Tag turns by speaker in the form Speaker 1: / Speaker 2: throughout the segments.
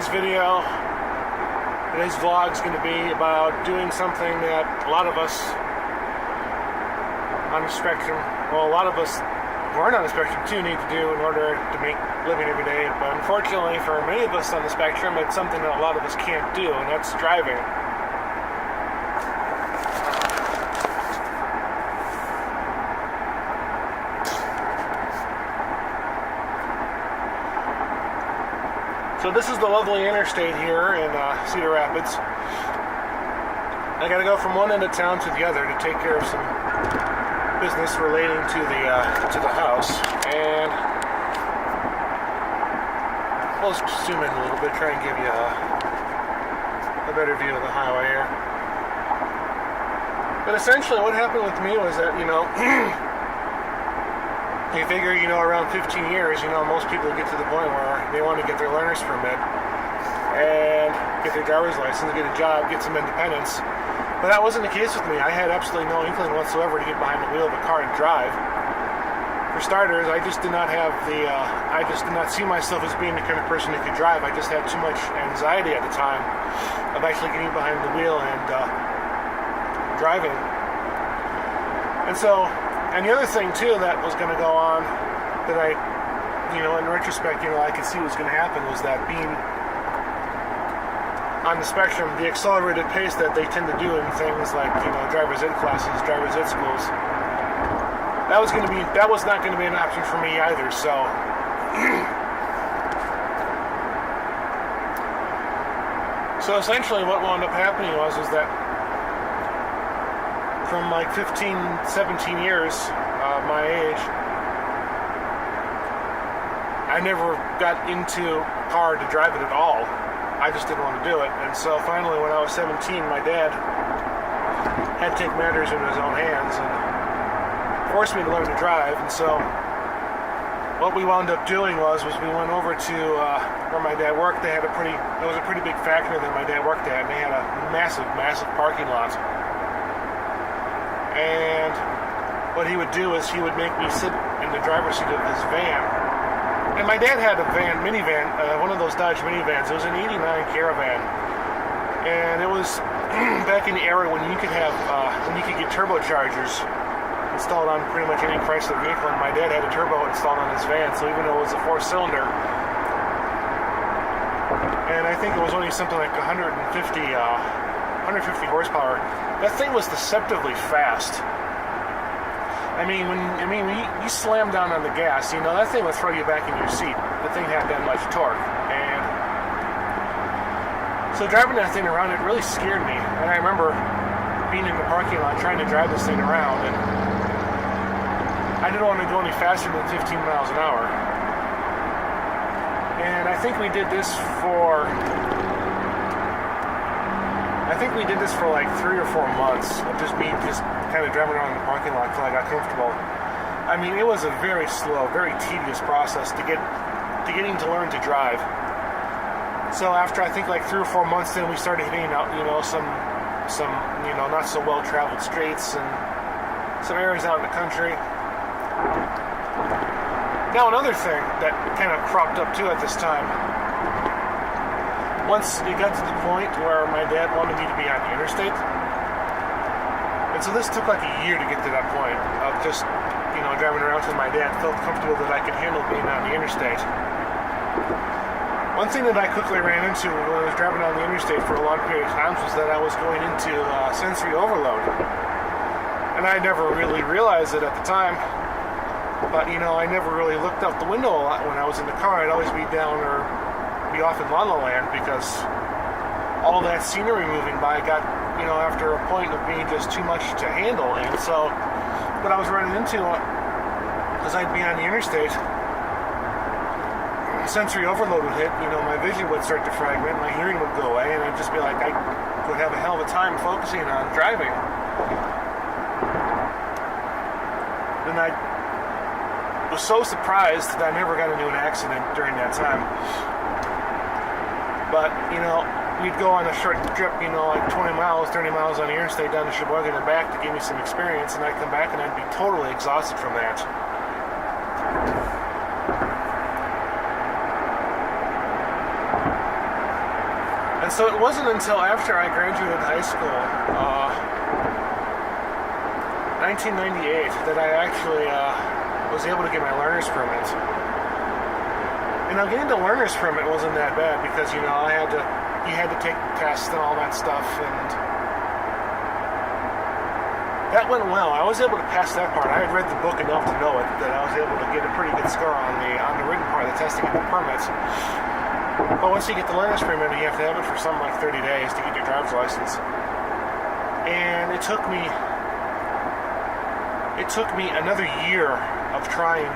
Speaker 1: today's video, today's vlog is going to be about doing something that a lot of us on the spectrum, well, a lot of us who aren't on the spectrum too need to do in order to make living every day. But unfortunately for many of us on the spectrum, it's something that a lot of us can't do, and that's driving. So this is the lovely interstate here in Cedar Rapids. I gotta go from one end of town to the other to take care of some business relating to the house, and I'll just zoom in a little bit, try and give you a better view of the highway here. But essentially what happened with me was that, you figure, around 15 years, most people get to the point where they want to get their learner's permit and get their driver's license, get a job, get some independence. But that wasn't the case with me. I had absolutely no inkling whatsoever to get behind the wheel of a car and drive. For starters, I just did not have I just did not see myself as being the kind of person who could drive. I just had too much anxiety at the time of actually getting behind the wheel and driving. And the other thing too that was going to go on that I, in retrospect, I could see was going to happen was that being on the spectrum, the accelerated pace that they tend to do in things like, driver's ed classes, driver's ed schools, that was not going to be an option for me either. So, essentially what wound up happening was that from like 15, 17 years, my age, I never got into a car to drive it at all. I just didn't want to do it. And so finally, when I was 17, my dad had to take matters into his own hands and forced me to learn to drive. And so what we wound up doing was we went over to where my dad worked. There was a pretty big factory that my dad worked at, and they had a massive, massive parking lot. And what he would do is he would make me sit in the driver's seat of his van. And my dad had a minivan, one of those Dodge minivans. It was an '89 Caravan, and it was back in the era when you could get turbochargers installed on pretty much any Chrysler vehicle. And my dad had a turbo installed on his van, so even though it was a 4-cylinder, and I think it was only something like 150 horsepower. That thing was deceptively fast. When you slam down on the gas, that thing would throw you back in your seat. The thing had that much torque. And so driving that thing around, it really scared me. And I remember being in the parking lot trying to drive this thing around, and I didn't want to go any faster than 15 miles an hour. And I think we did this for like 3 or 4 months of just me kind of driving around in the parking lot until I got comfortable. It was a very slow, very tedious process to getting to learn to drive. So after I think like 3 or 4 months, then we started hitting out, some not so well traveled streets and some areas out in the country. Now another thing that kind of cropped up too at this time. Once it got to the point where my dad wanted me to be on the interstate, and so this took like a year to get to that point of just, driving around till my dad felt comfortable that I could handle being on the interstate. One thing that I quickly ran into when I was driving on the interstate for a long period of time was that I was going into sensory overload. And I never really realized it at the time, but, I never really looked out the window a lot when I was in the car. I'd always be down or be off in La La Land because all that scenery moving by got, after a point of being just too much to handle. And so what I was running into as I'd be on the interstate, sensory overload would hit, my vision would start to fragment, my hearing would go away, and I'd just be like, I would have a hell of a time focusing on driving. And I was so surprised that I never got into an accident during that time. But, we'd go on a short trip, like 20 miles, 30 miles on the interstate down to Sheboygan and back to give me some experience, and I'd come back and I'd be totally exhausted from that. And so it wasn't until after I graduated high school, 1998, that I actually was able to get my learner's permit. And now getting the learner's permit wasn't that bad because, you had to take tests and all that stuff, and that went well. I was able to pass that part. I had read the book enough to know it, that I was able to get a pretty good score on the written part of the testing and the permits. But once you get the learner's permit, you have to have it for something like 30 days to get your driver's license. And it took me another year of trying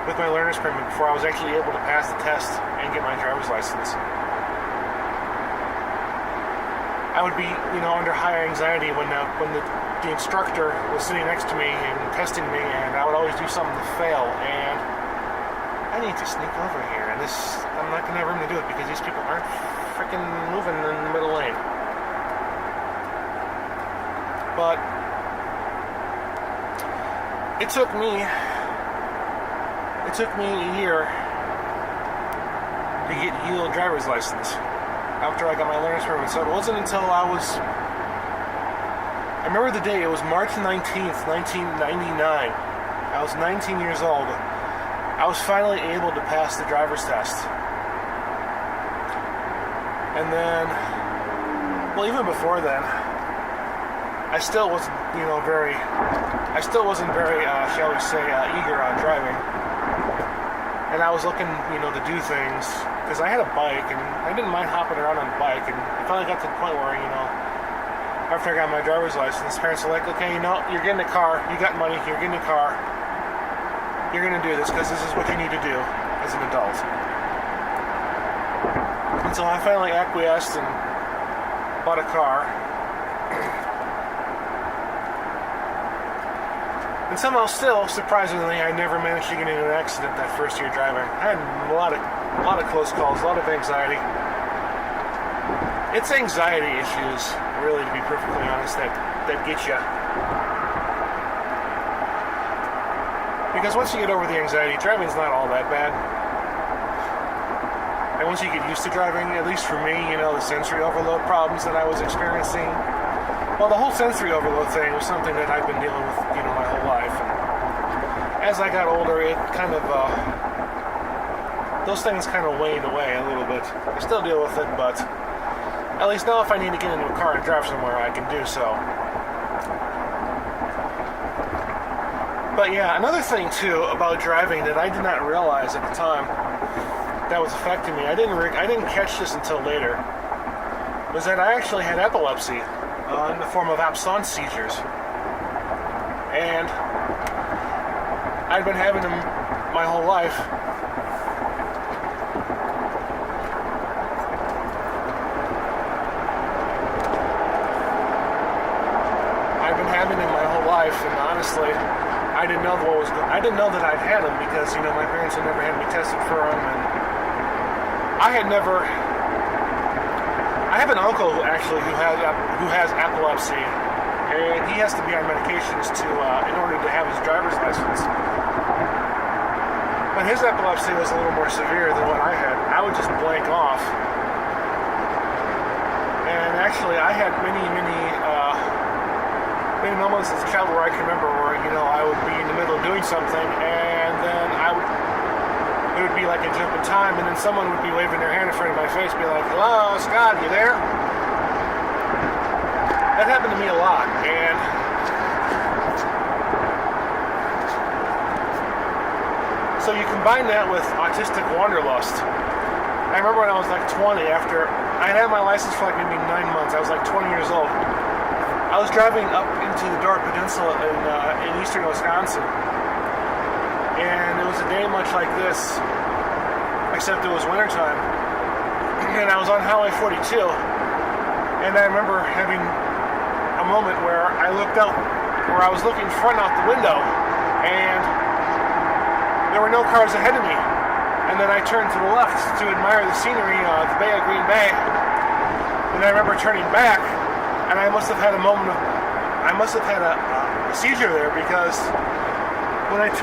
Speaker 1: with my learner's permit before I was actually able to pass the test and get my driver's license. I would be, under high anxiety when the instructor was sitting next to me and testing me, and I would always do something to fail, and I need to sneak over here, and I'm not going to have room to do it because these people aren't freaking moving in the middle lane. But it took me a year to get yield driver's license after I got my learner's permit. So it wasn't until I remember the day, it was March 19th, 1999. I was 19 years old. I was finally able to pass the driver's test. And then, even before then, I still wasn't very, shall we say, eager on driving. And I was looking, to do things, because I had a bike, and I didn't mind hopping around on the bike, and I finally got to the point where, after I got my driver's license, parents were like, okay, you're getting a car, you got money, you're getting a car, you're going to do this, because this is what you need to do as an adult. And so I finally acquiesced and bought a car. And somehow still, surprisingly, I never managed to get into an accident that first year driving. I had a lot of close calls, a lot of anxiety. It's anxiety issues, really, to be perfectly honest, that get you. Because once you get over the anxiety, driving's not all that bad. And once you get used to driving, at least for me, the sensory overload problems that I was experiencing, the whole sensory overload thing was something that I've been dealing with, my whole life. And as I got older, it kind of, those things kind of waned away a little bit. I still deal with it, but at least now if I need to get into a car and drive somewhere, I can do so. But yeah, another thing too about driving that I did not realize at the time that was affecting me, I didn't catch this until later, was that I actually had epilepsy in the form of absence seizures. And I'd been having them my whole life. And honestly, I didn't know that I'd had them because my parents had never had me tested for them, and I have an uncle who has epilepsy, and he has to be on medications in order to have his driver's license. But his epilepsy was a little more severe than what I had. I would just blank off, and actually, I had many moments as a child where I can remember where, I would be in the middle of doing something, and then it would be like a jump in time, and then someone would be waving their hand in front of my face, be like, hello, Scott, you there? That happened to me a lot, and so you combine that with autistic wanderlust. I remember when I was like 20, after I had my license for like maybe 9 months, I was like 20 years old. I was driving up into the Dora Peninsula in eastern Wisconsin, and it was a day much like this, except it was wintertime, and I was on Highway 42, and I remember having a moment where I looked out, where I was looking front out the window, and there were no cars ahead of me, and then I turned to the left to admire the scenery, the Bay of Green Bay, and I remember turning back, and I must have had a seizure there, because when it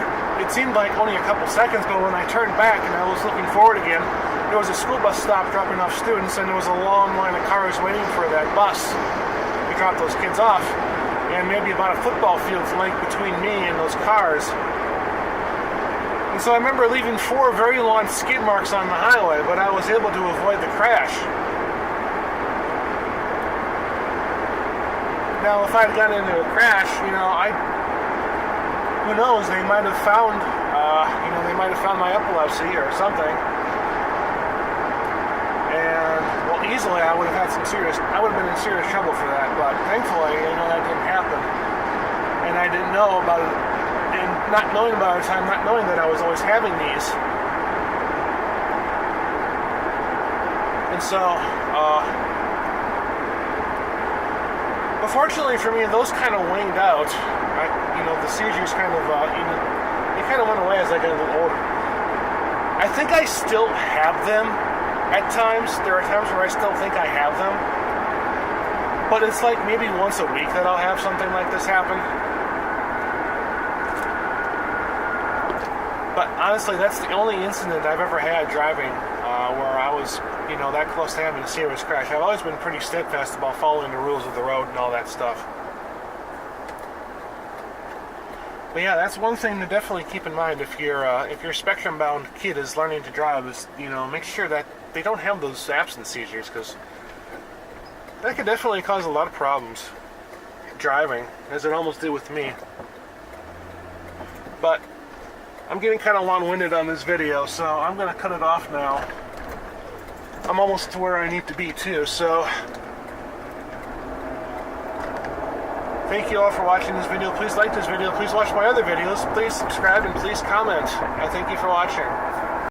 Speaker 1: seemed like only a couple seconds, but when I turned back and I was looking forward again, there was a school bus stop dropping off students, and there was a long line of cars waiting for that bus to drop those kids off. And maybe about a football field's length between me and those cars. And so I remember leaving 4 very long skid marks on the highway, but I was able to avoid the crash. Now, if I'd gotten into a crash, who knows, they might have found, my epilepsy or something. And, well, easily I would have been in serious trouble for that, but thankfully, that didn't happen. And I didn't know about it, and not knowing about it at the time, not knowing that I was always having these. And so, but fortunately for me, those kind of waned out. The seizures kind of, they kind of went away as I got a little older. I think I still have them at times. There are times where I still think I have them. But it's like maybe once a week that I'll have something like this happen. But honestly, that's the only incident I've ever had driving where I was, that close to having a serious crash. I've always been pretty steadfast about following the rules of the road and all that stuff. But yeah, that's one thing to definitely keep in mind if your spectrum-bound kid is learning to drive. Is make sure that they don't have those absence seizures, because that could definitely cause a lot of problems driving, as it almost did with me. But I'm getting kind of long-winded on this video, so I'm going to cut it off now. I'm almost to where I need to be too, so thank you all for watching this video. Please like this video. Please watch my other videos. Please subscribe and please comment. I thank you for watching.